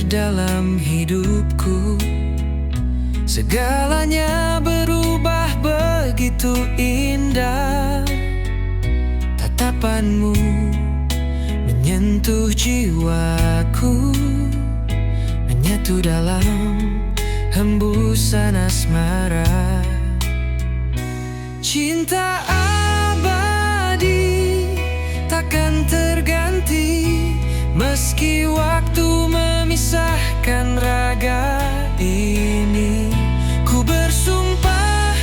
dalam hidupku. Segalanya berubah begitu indah. Tatapanmu menyentuh jiwaku, menyatu dalam hembusan asmara. Cinta abadi takkan terganti, meski waktu memisahkan raga ini. Ku bersumpah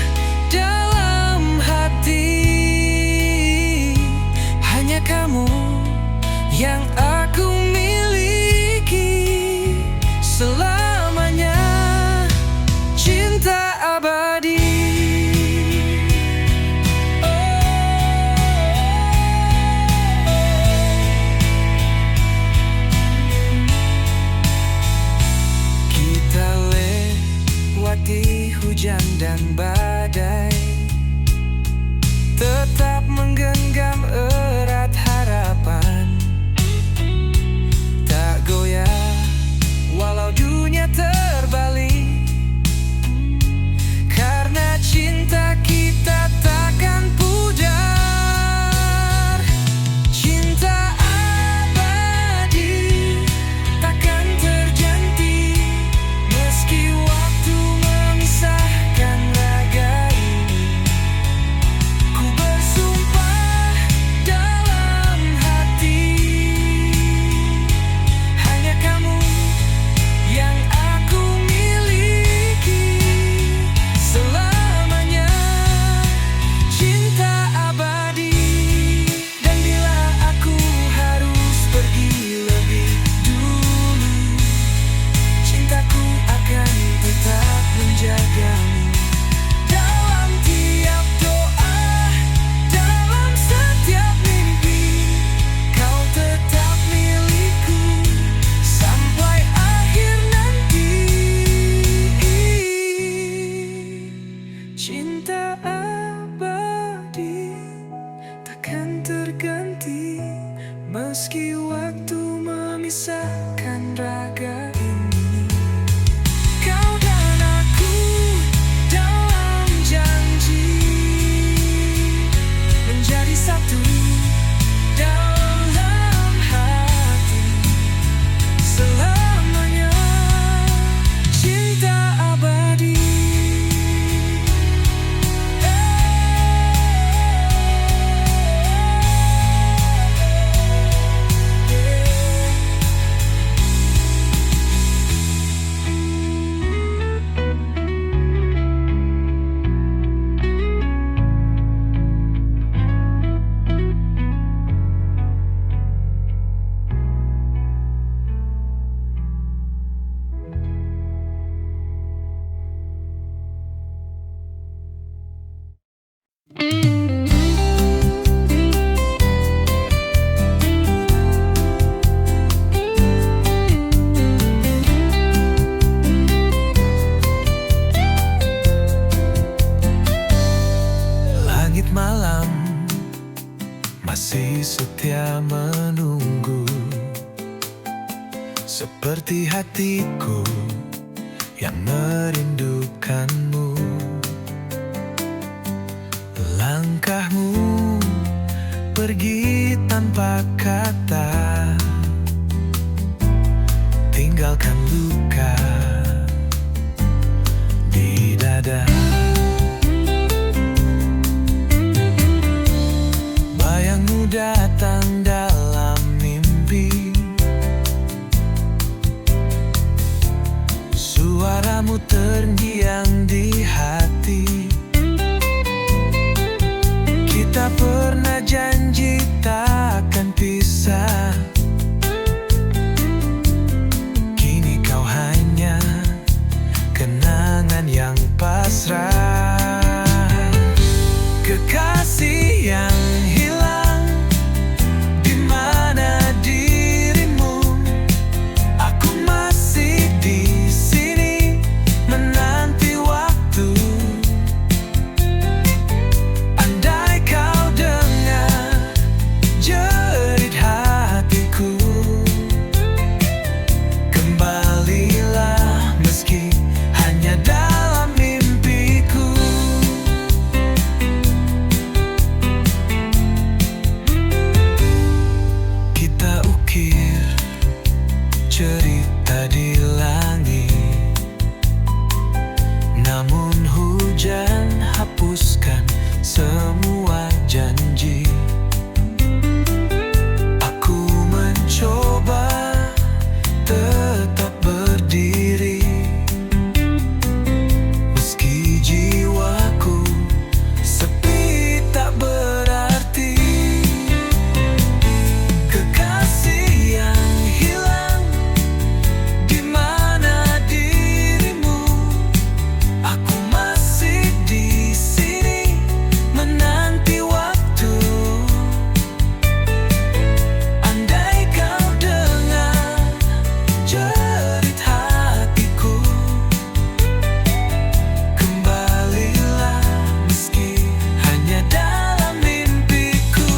dalam hati, hanya kamu yang aku miliki selamanya. Cinta abadi. Hujan dan badai, tetap menggenggam erat harapan. Tak goyah walau dunia terbalik, karena cinta kita takkan pudar. Cinta abadi takkan terganti, meski waktu memisahkan raga ini. Ku bersumpah dalam hati, hanya kamu yang aku miliki selamanya. Cinta abadi. Dan bila aku harus pergi lebih dulu, cintaku akan tetap menjagamu. Dalam tiap doa, dalam setiap mimpi, kau tetap milikku sampai akhir nanti. Cinta abadi takkan terganti, meski waktu memisahkan raga ini. Kau dan aku dalam janji, menjadi satu dalam hati selamanya. Cinta abadi. Langit malam masih setia menunggu, seperti hatiku yang merindukanmu. Langkahmu pergi tanpa kata, tinggalkan luka di dada. Bayangmu datang dalam mimpi, suaramu terngiang di hati. Kita pernah janji takkan pisah, kini kau hanya kenangan yang pasrah. Kekasih yang hilang, di mana dirimu? Aku masih di sini menanti waktu cerita di langit, namun hujan hapuskan semua janji. Aku mencoba tetap berdiri, meski jiwaku sepi tak berarti. Kekasih yang hilang, di mana dirimu? Aku masih di sini menanti waktu. Andai kau dengar jerit hatiku, kembalilah meski hanya dalam mimpiku.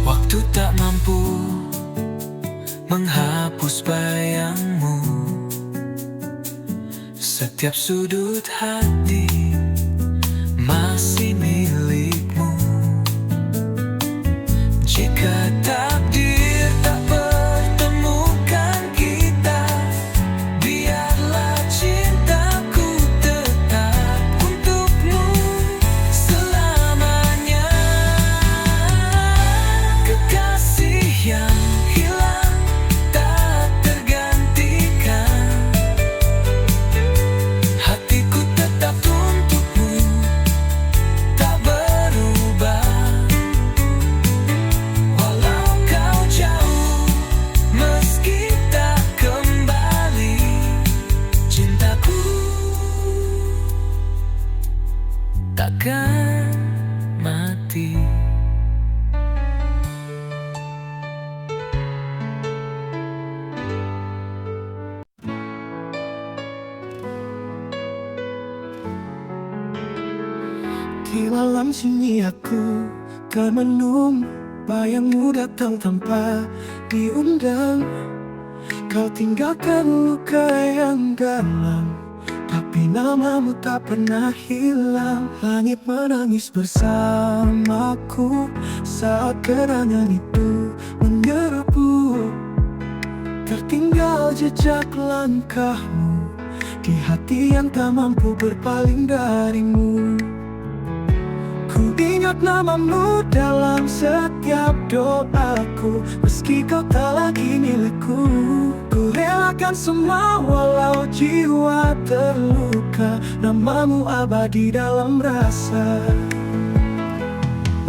Waktu tak mampu menghapus bayangmu, setiap sudut hati masih milikmu. Jika takdir tak pertemukan kita, biarlah cintaku tetap untukmu selamanya. Kekasih yang hilang tak tergantikan, hatiku tetap untukmu, tak berubah. Walau kau jauh, meski tak kembali, cintaku takkan mati. Di malam sunyi aku termenung, bayangmu datang tanpa diundang. Kau tinggalkan luka yang dalam, tapi namamu tak pernah hilang. Langit menangis bersamaku saat kenangan itu menyerbu. Tertinggal jejak langkahmu di hati yang tak mampu berpaling darimu. Ku ingat namamu dalam setiap doaku, meski kau tak lagi milikku. Ku relakan semua walau jiwa terluka, namamu abadi dalam rasa.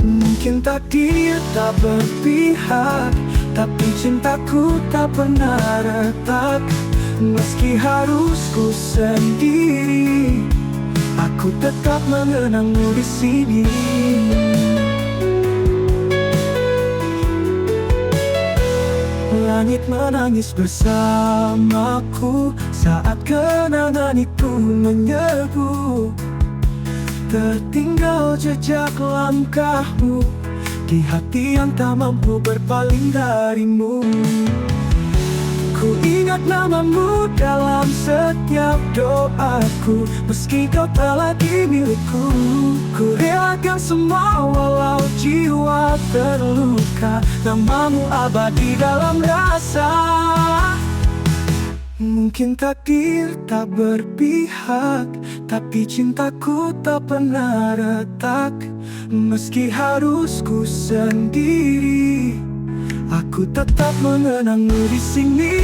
Mungkin takdir tak berpihak, tapi cintaku tak pernah retak. Meski harus ku sendiri, aku tetap mengenangmu di sini. Langit menangis bersamaku saat kenangan itu menyerbu. Tertinggal jejak langkahmu di hati yang tak mampu berpaling darimu. Ku ingat namamu dalam setiap doaku, meski kau tak lagi milikku. Ku relakan semua walau jiwa terluka, namamu abadi dalam rasa. Mungkin takdir tak berpihak, tapi cintaku tak pernah retak. Meski harus ku sendiri, aku tetap mengenangmu di sini.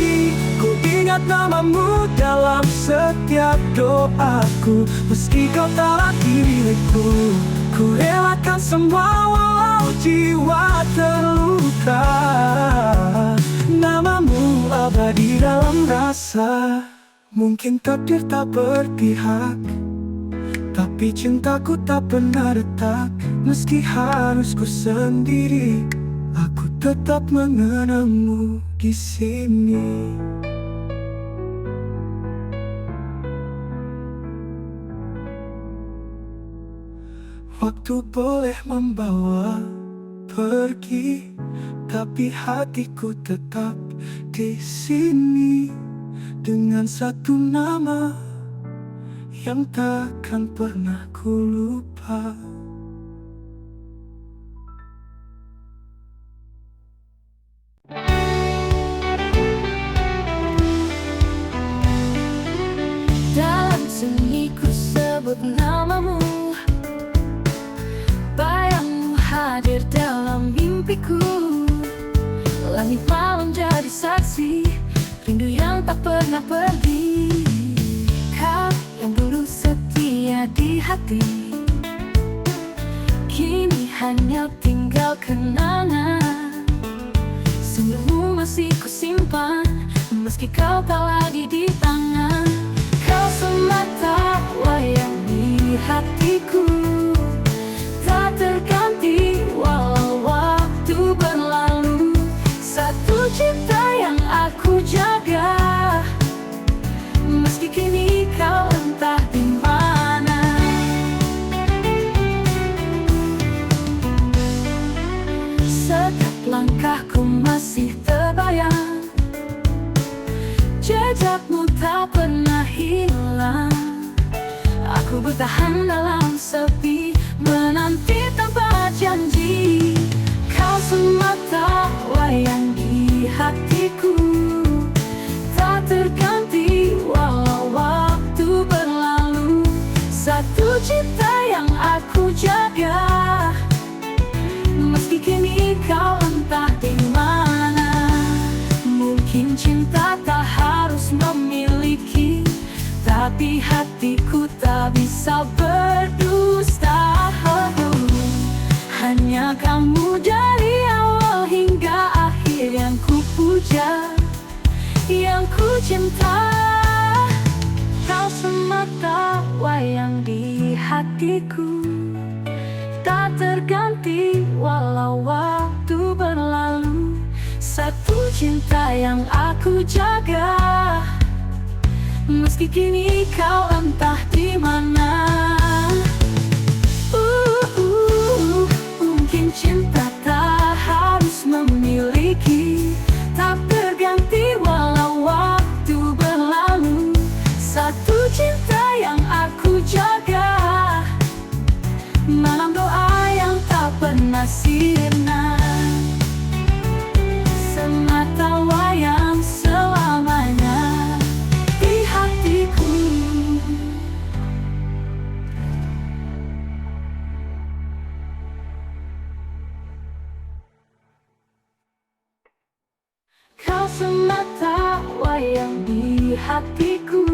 Ku ingat namamu dalam setiap doaku, meski kau tak lagi milikku. Ku relakan semua walau jiwa terluka, namamu abadi dalam rasa. Mungkin takdir tak berpihak, tapi cintaku tak pernah retak. Meski harus ku sendiri, aku tetap mengenangmu di sini. Waktu boleh membawa pergi, tapi hatiku tetap di sini dengan satu nama yang takkan pernah ku lupa. hatiku. Langit malam jadi saksi rindu yang tak pernah pergi. Kau yang dulu setia di hati, kini hanya tinggal kenangan. Senyummu masih kusimpan meski kau tak lagi di tangan. Kau semata wayang di hatiku, tak terganti walau waktu berlalu. Satu cinta yang aku jaga, meski kini kau entah di mana. Setiap langkahku masih terbayang, jejakmu tak pernah hilang. Aku bertahan dalam sepi, menanti tanpa janji. Kau semata wayang di hatiku, tak terganti walau waktu berlalu. Satu cinta yang aku jaga, meski kini kau entah di mana. Mungkin cinta tak harus memiliki, tapi hatiku tak bisa berdusta. Hanya kamu dari awal hingga akhir yang ku puja, yang ku cinta. Kau semata wayang di hatiku, tak terganti walau waktu berlalu. Satu cinta yang aku jaga, meski kini kau entah di mana. Mungkin cinta tak harus memiliki, tak terganti walau waktu berlalu. Satu cinta yang aku jaga, malam doa yang tak pernah sirna. Semata wayang selamanya di hatiku. Kau semata wayang di hatiku,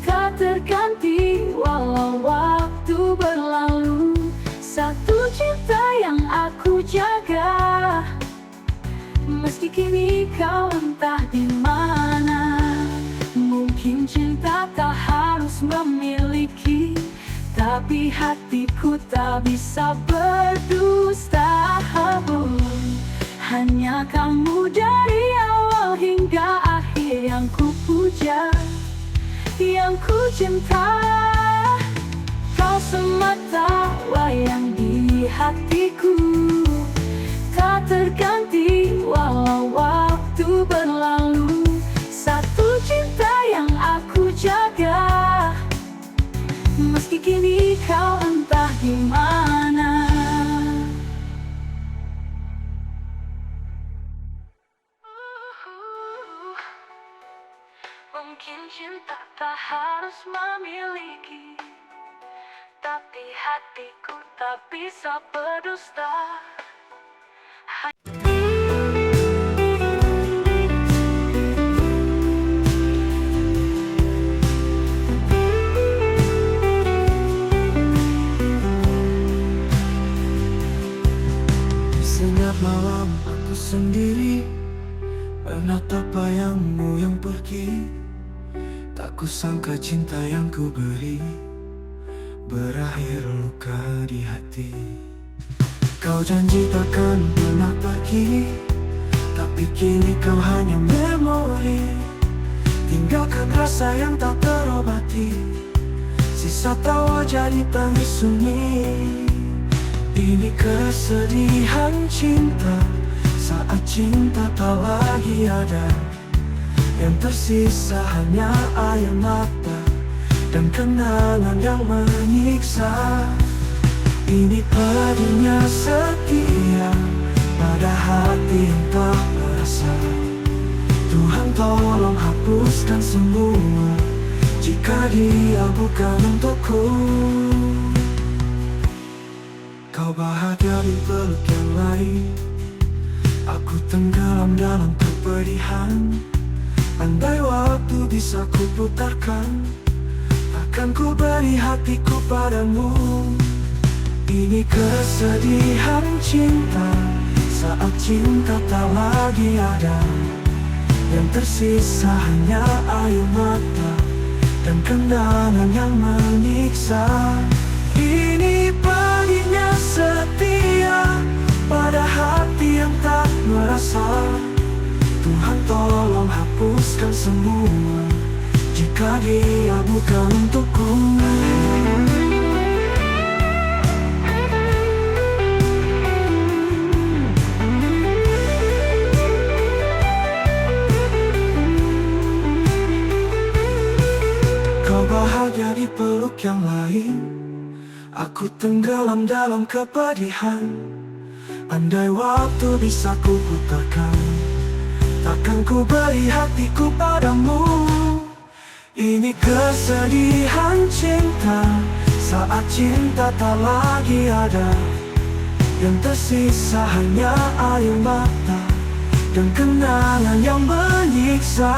tak terganti walau waktu berlalu. Satu cinta yang aku jaga, meski kini kau entah di mana. Mungkin cinta tak harus memiliki, tapi hatiku tak bisa berdusta. Hanya kamu dari awal hingga akhir yang ku puja, yang ku cinta. Kau semata wayang di hatiku, tak terganti walau waktu berlalu. Satu cinta yang aku jaga, meski kini kau entah di mana. Mungkin cinta tak harus memiliki, tapi hatiku tak bisa berdusta. Setiap malam aku sendiri menatap bayangmu yang pergi. Tak kusangka cinta yang ku beri berakhir luka di hati. Kau janji takkan pernah pergi, tapi kini kau hanya memori. Tinggalkan rasa yang tak terobati, sisa tawa jadi tangis sunyi. Ini kesedihan cinta, saat cinta tak lagi ada. Yang tersisa hanya air mata dan kenangan yang menyiksa. Ini pedihnya setia pada hati yang tak berasa. Tuhan tolong hapuskan semua jika dia bukan untukku. Kau bahagia di peluk yang lain, lain. Aku tenggelam dalam kepedihan. Andai waktu bisa ku putarkan, takkan ku beri hatiku padamu. Ini kesedihan cinta, saat cinta tak lagi ada. Yang tersisa hanya air mata dan kenangan yang menyiksa. Ini pedihnya setia pada hati yang tak merasa. Tuhan tolong hapuskan semua jika dia bukan untukku. Kau bahagia di peluk yang lain, aku tenggelam dalam kepedihan. Andai waktu bisa ku putarkan, takkan ku beri hatiku padamu. Ini kesedihan cinta, saat cinta tak lagi ada. Yang tersisa hanya air mata dan kenangan yang menyiksa.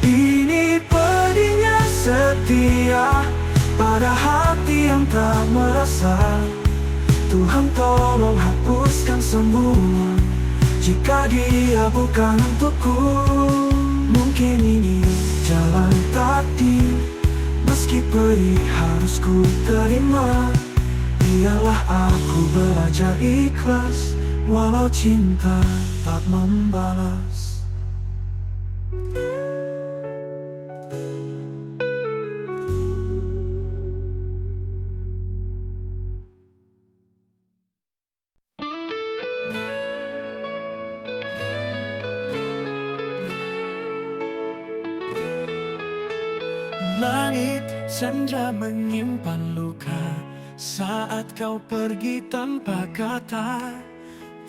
Ini pedihnya setia pada hati yang tak merasa. Tuhan tolong hapuskan semua jika dia bukan untukku. Mungkin ini jalan takdir, meski pedih harus ku terima. Biarlah aku belajar ikhlas, walau cinta tak membalas. Langit senja menyimpan luka saat kau pergi tanpa kata.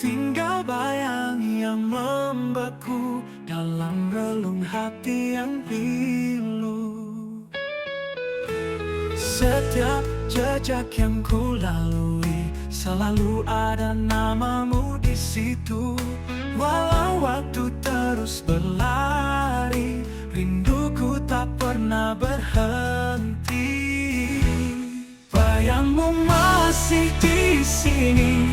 Tinggal bayang yang membeku dalam relung hati yang pilu. Setiap jejak yang ku lalui selalu ada namamu di situ. Walau waktu terus berlari, rinduku tak pernah berhenti. Bayangmu masih di sini,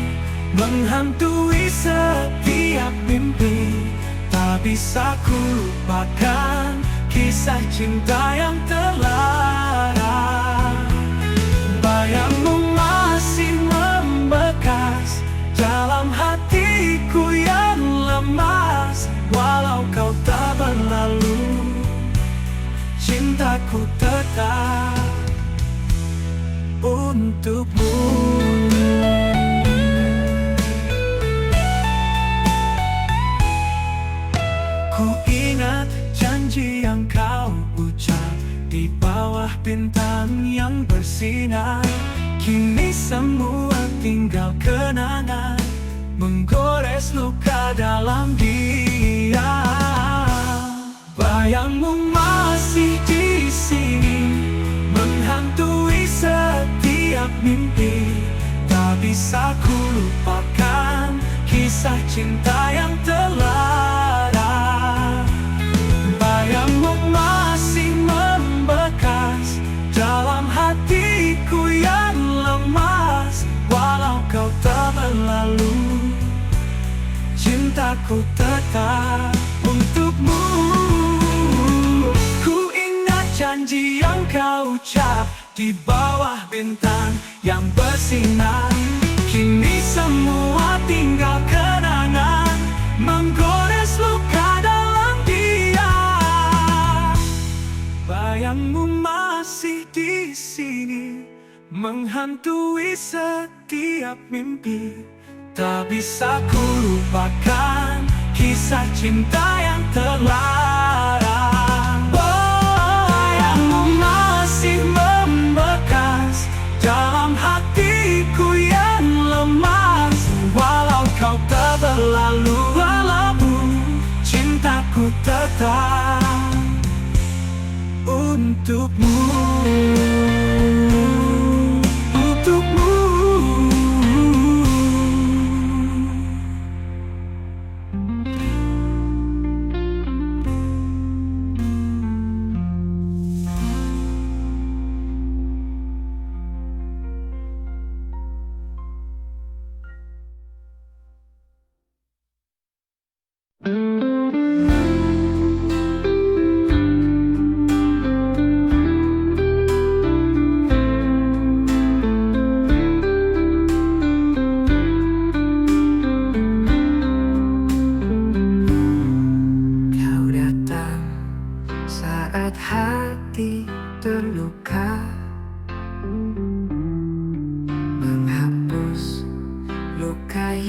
menghantui setiap mimpi. Tak bisa ku lupakan kisah cinta yang terlarang. Bayangmu masih membekas dalam hatiku yang lemas. Walau kau tak berlalu, cintaku tetap untukmu. Ku ingat janji yang kau ucap di bawah bintang yang bersinar. Kini semua tinggal kenangan, menggores luka dalam dia. Bayangmu masih di sini, menghantui setiap mimpi. Tak bisa ku lupakan kisah cinta yang terlarang. Bayangmu masih membekas dalam hatiku yang lemas. Walau kau tak berlalu, cintaku tetap untukmu. Ku ingat janji yang kau ucap di bawah bintang yang bersinar. Kini semua tinggal kenangan, menggores luka dalam dia. Bayangmu masih di sini, menghantui setiap mimpi. Tak bisa ku lupakan kisah cinta yang terlarang. Bayangmu masih membekas dalam hatiku yang lemas. Walau kau tak berlalu, walaupun cintaku tetap untukmu. Untukmu.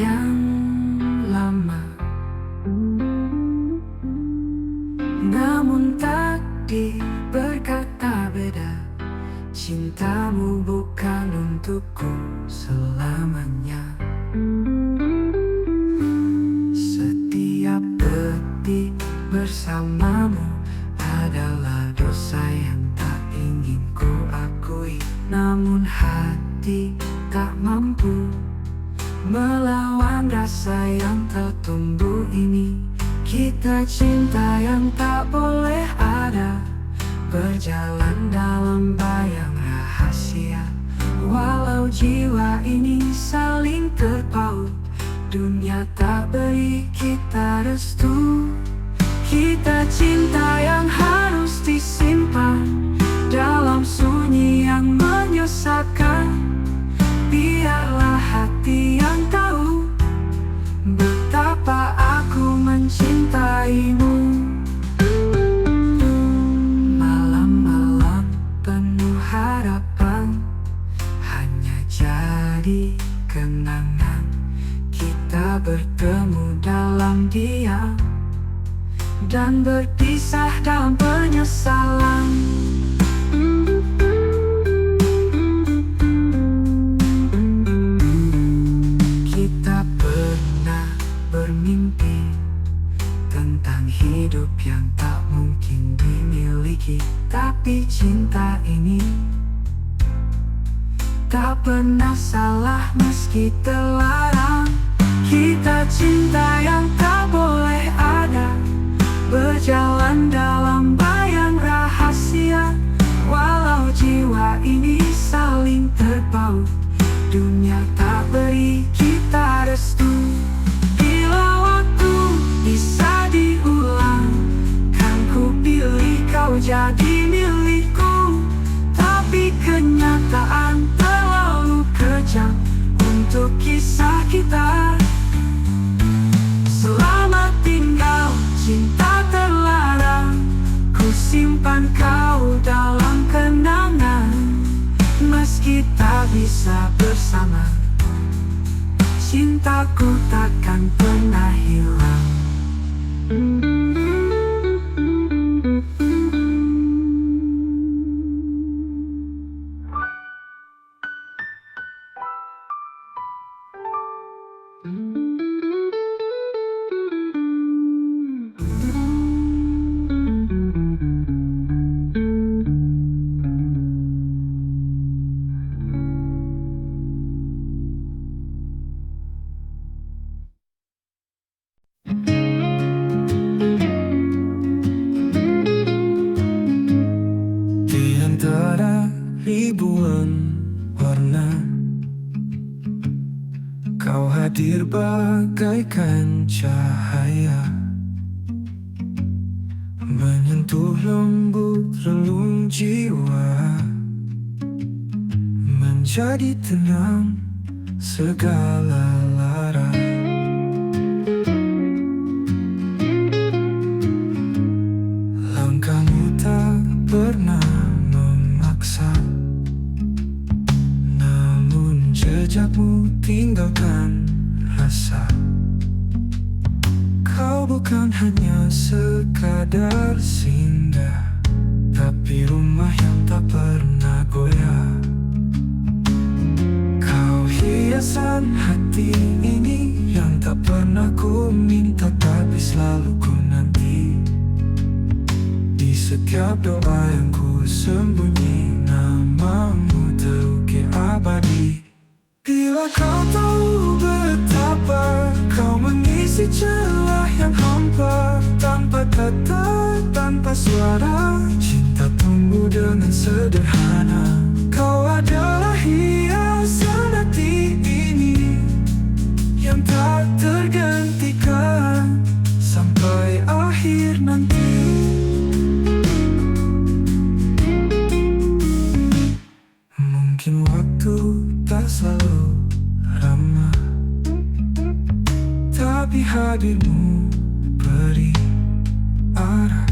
yang lama. Namun takdir berkata beda, cintamu bukan untukku selamanya. Setiap detik bersamamu adalah dosa yang tak ingin ku akui. Namun hati tak mampu melawan rasa yang tertumbuh ini. Kita cinta yang tak boleh ada, berjalan dalam bayang rahasia. Walau jiwa ini saling terpaut, dunia tak beri kita restu. Kita cinta yang harus disimpan dalam sunyi yang menyesatkan. Biarlah hati yang tahu betapa aku mencintaimu. Malam-malam penuh harapan hanya jadi kenangan. Kita bertemu dalam diam dan berpisah dalam penyesalan. Kita pernah bermimpi tentang hidup yang tak mungkin dimiliki, tapi cinta ini tak pernah salah meski terlarang. Kita cinta yang tak boleh ada, berjalan dalam bayang rahasia. Walau jiwa ini saling terpaut, dunia tak beri kita restu. Bila waktu bisa diulang, kan ku pilih kau jadi milikku. Tapi kenyataan terlalu kejam untuk kisah kita. Selamat tinggal cinta terlarang, ku simpan kau dalam kenangan. Meski tak bisa bersama, cintaku takkan pernah hilang. Antara ribuan warna, kau hadir bagaikan cahaya, menyentuh lembut relung jiwa, menjadi tenang segala lara. Langkahmu tak pernah memaksa, namun jejakmu tinggalkan rasa. Kau bukan hanya sekadar singgah, tapi rumah yang tak pernah goyah. Kau hiasan hati ini yang tak pernah ku minta, tapi selalu ku nanti. Di setiap doa yang ku sembunyi, namamu terukir abadi. Bila kau tahu betapa kau mengisi celah yang hampa, tanpa kata, tanpa suara, cinta tumbuh dengan sederhana. Kau adalah hiasan hati ini yang tak tergantikan sampai akhir nanti. Mungkin waktu tak selalu ramah, tapi hadirmu beri arah.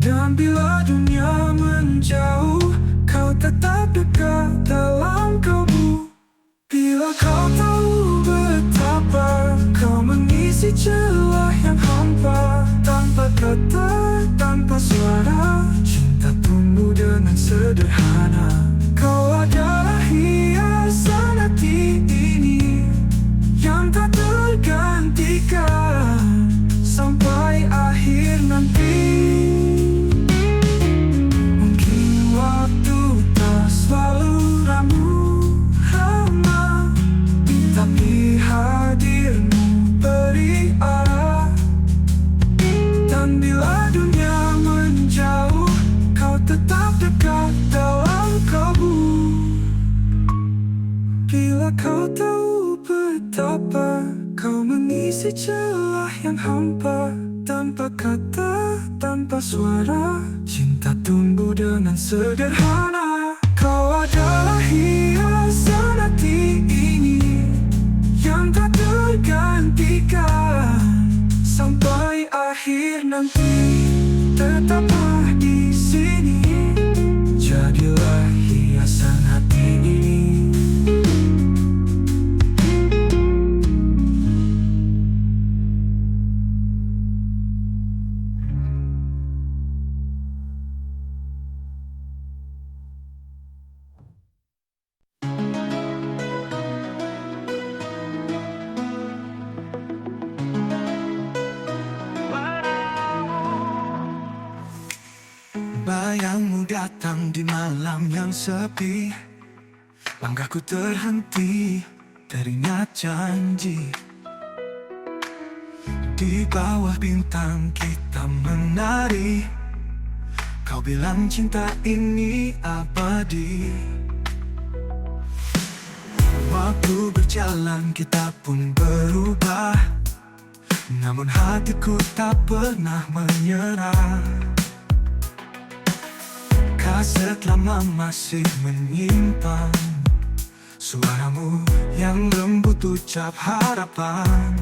Dan bila dunia menjauh, kau tetap dekat dalam kalbu. Bila kau tahu kata, tanpa suara. Cinta tumbuh dengan sederhana. Kau adalah hiasan hati ini yang tak tergantikan sampai akhir nanti. Mungkin waktu tak selalu ramah, tapi hadirmu beri arah. Dan bila dunia menjauh, kau tetap dekat dalam kalbu. Bila kau tahu betapa kau mengisi celah yang hampa. Tanpa kata, tanpa suara, cinta tumbuh dengan sederhana. Kau adalah hiasan hati ini yang tak tergantikan sampai akhir nanti. Tetaplah di sini, jadilah hiasan hati ini. Bayangmu datang di malam yang sepi. Langkahku terhenti, teringat janji. Di bawah bintang kita menari. Kau bilang cinta ini abadi. Waktu berjalan kita pun berubah, namun hatiku tak pernah menyerah. Kaset lama masih menyimpan suaramu yang lembut ucap harapan.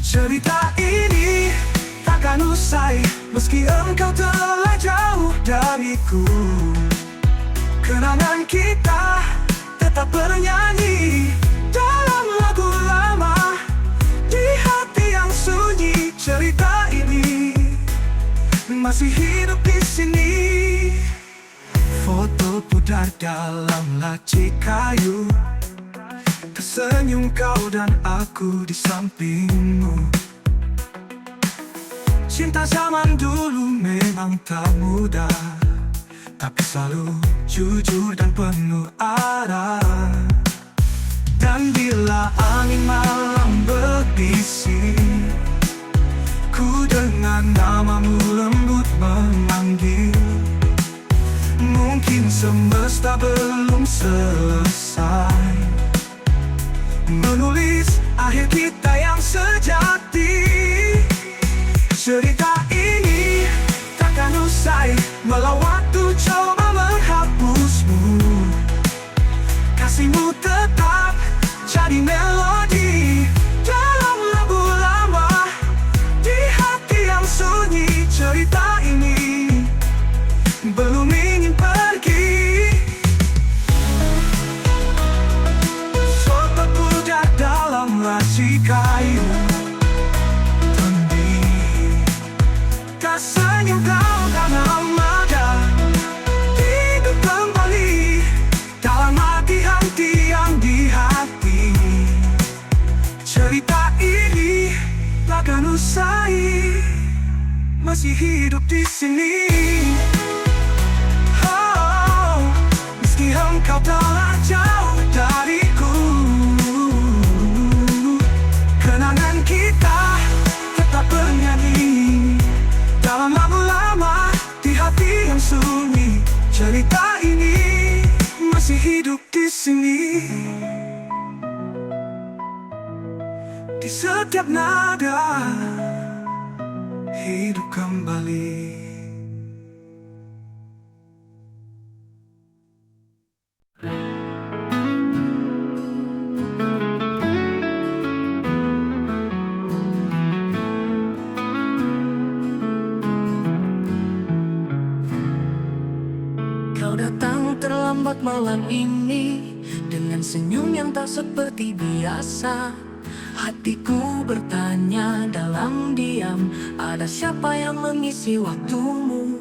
Cerita ini takkan usai meski engkau telah jauh dariku. Kenangan kita tetap bernyanyi dalam lagu lama di hati yang sunyi. Cerita ini masih hidup di sini. Foto pudar dalam laci kayu, tersenyum kau dan aku di sampingmu. Cinta zaman dulu memang tak mudah, tapi selalu jujur dan penuh arah. Dan bila angin malam berbisik, ku dengar namamu lembut memanggil. Mungkin semesta belum selesai menulis akhir kita yang sejati. Cerita ini takkan usai walau waktu coba menghapusmu. Kasihmu tetap jadi melodi dalam lagu lama di hati yang sunyi. Cerita ini belum ingin pergi. Foto pudar dalam laci kayu, senyum kau karena mada hidup kembali dalam hati-hati yang di hati. Cerita ini takkan usai masih hidup di sini. Oh, meski engkau telah jauh dariku, kenangan kita tetap bernyanyi dalam lagu lama di hati yang sunyi. Cerita ini masih hidup di sini. Di setiap nada hidup kembali. Kau datang terlambat malam ini dengan senyum yang tak seperti biasa. Hatiku bertanya dalam diam, ada siapa yang mengisi waktumu?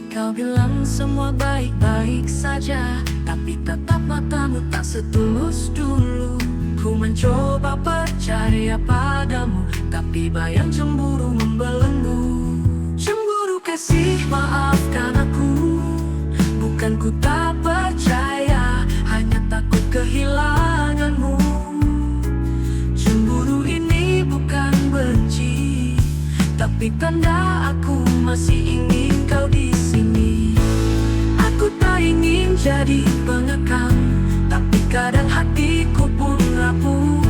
Kau bilang semua baik-baik saja, tapi tatap matamu tak setulus dulu. Ku mencoba percaya padamu, tapi bayang cemburu membelenggu. Cemburu kasih, maafkan aku. Bukan ku tak percaya, hanya takut kehilanganmu. Cemburu ini bukan benci, tapi tanda aku masih ingin kau di sini. Aku tak ingin jadi pengekang, tapi kadang hatiku pun rapuh.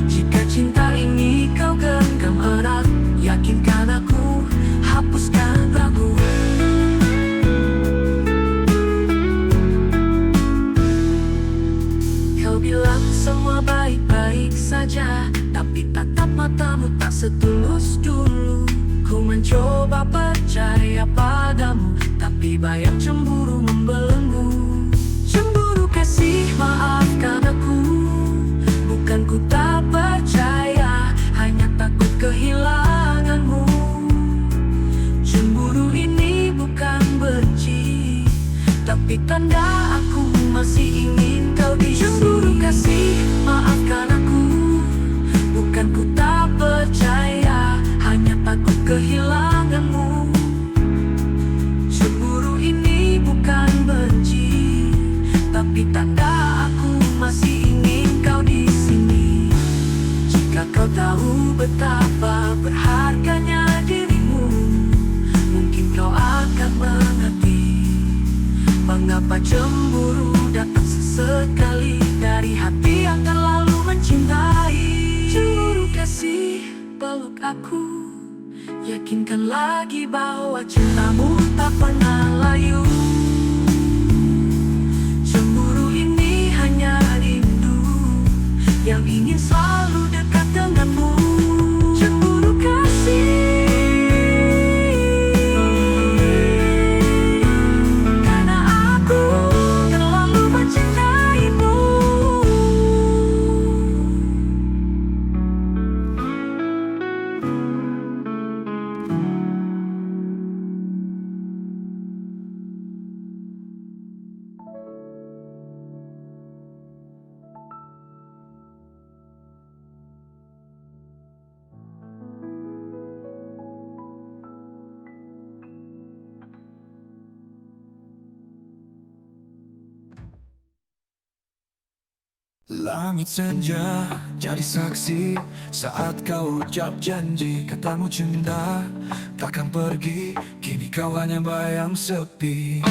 Jika cinta ini kau genggam erat, yakinkan aku, hapuskan ragu. Kau bilang semua baik-baik saja, tapi tatap matamu tak setulus dulu. Ku mencoba percaya padamu, tapi bayang cemburu membelenggu. Cemburu kasih, maafkan aku. Bukan ku tak percaya, hanya takut kehilanganmu. Cemburu ini bukan benci, tapi tanda aku masih ingin kau di sini. Cemburu kasih, maafkan aku. Bukan ku tak percaya, hanya takut kehilanganmu. Cemburu ini bukan benci, tapi tanda aku masih ingin kau di sini. Jika kau tahu betapa berharganya dirimu, mungkin kau akan mengerti mengapa cemburu datang sesekali dari hati yang terlalu mencintai. Cemburu kasih, peluk aku, yakinkan lagi bahwa cintamu tak pernah layu. Cemburu ini hanya rindu yang ingin selalu dekat denganmu. Cemburu kasih, karena aku terlalu mencintaimu. Langit senja jadi saksi saat kau ucap janji. Katamu cinta takkan pergi, kini kau hanya bayang sepi.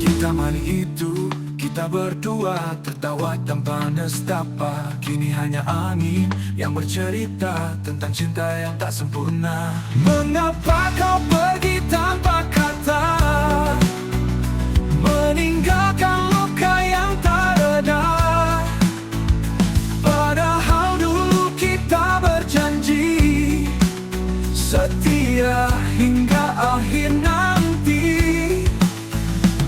Kita malam itu, kita berdua tertawa tanpa nestapa. Kini hanya angin yang bercerita tentang cinta yang tak sempurna. Mengapa kau pergi tanpa kata, meninggalkan luka yang tak reda? Padahal dulu kita berjanji setia hingga akhir nanti.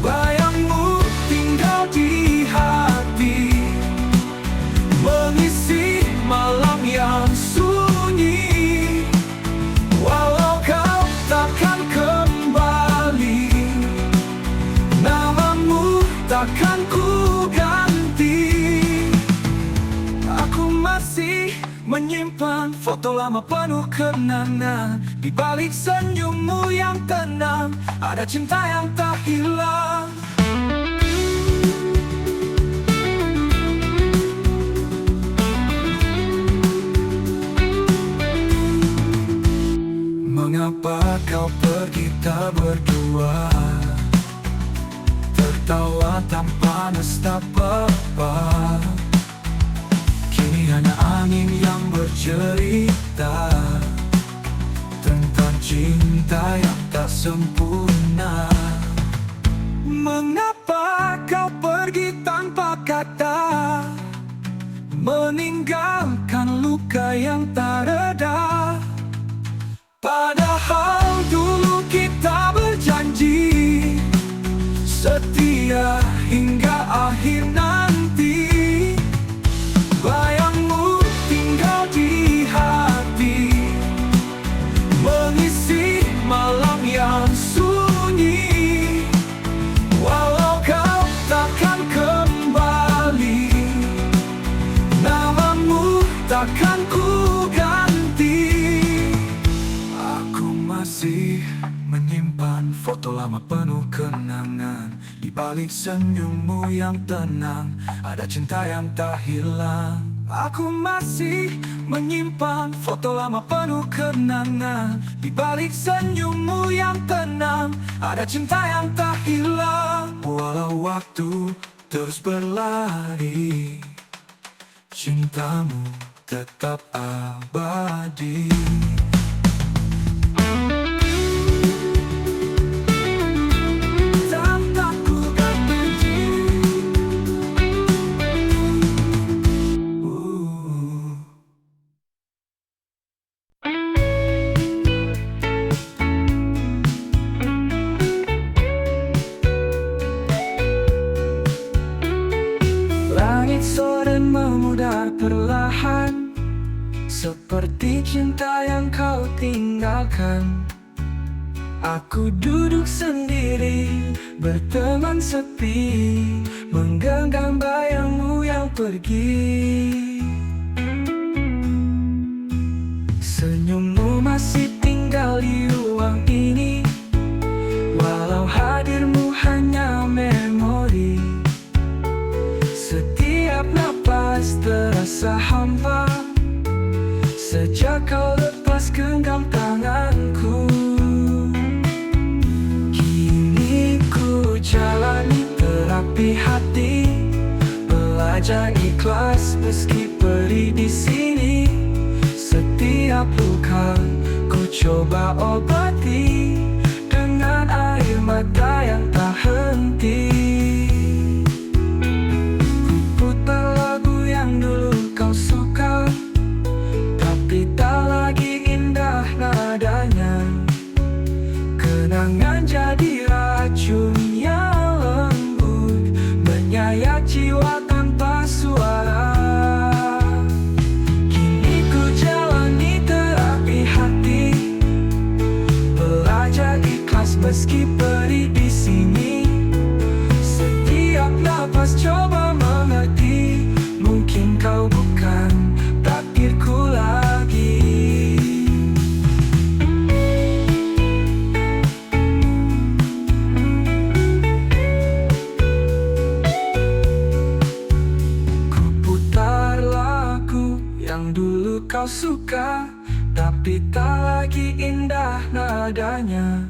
Bayangmu tinggal di hati, mengisi malam yang sunyi. Walau kau takkan kembali, namamu takkan ku ganti. Aku masih menyimpan foto lama penuh kenangan. Di balik senyummu yang tenang, ada cinta yang tak hilang. Mengapa kau pergi tak berdua, tertawa tanpa nestapa? Kini hanya angin yang bercerita tentang cinta yang tak sempurna. Mengapa kau pergi tanpa kata, meninggalkan luka yang tak reda? Padahal dulu kita berjanji setia hingga akhir nanti. Bayangmu tinggal di hati, mengisi malam yang sunyi. Walau kau takkan kembali, namamu takkan ku ganti. Aku masih menyimpan foto lama penuh kenangan. Di balik senyummu yang tenang, ada cinta yang tak hilang. Aku masih menyimpan foto lama penuh kenangan. Di balik senyummu yang tenang, ada cinta yang tak hilang. Walau waktu terus berlari, cintamu tetap abadi. Langit sore memudar perlahan, seperti cinta yang kau tinggalkan. Aku duduk sendiri, berteman sepi, menggenggam bayangmu yang pergi. Senyummu masih tinggal di ruang ini, walau hadirmu hanya memori. Setiap napas terasa hampa sejak kau lepas genggam tanganku. Kini ku jalani terapi hati, belajar ikhlas meski perih di sini. Setiap luka ku coba obati dengan air mata yang tak henti. Kenangan jadi racun yang lembut, menyayat jiwa tanpa suara. Kini ku jalani terapi hati, belajar ikhlas meski perih di sini. Setiap napas coba mengerti, mungkin kau bukan takdirku lagi. Kau suka, tapi tak lagi indah nadanya.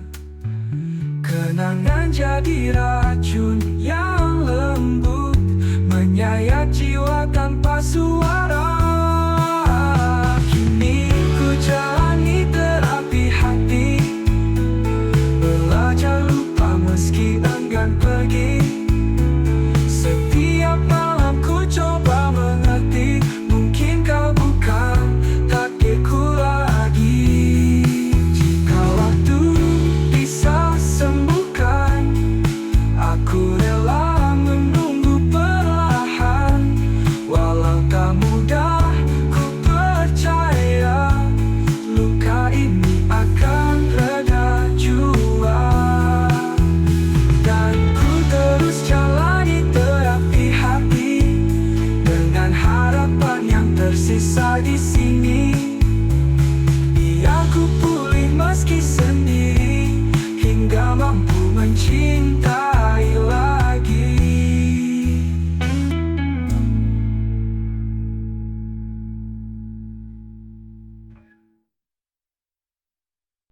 Kenangan jadi racun yang lembut, menyayat jiwa tanpa suara.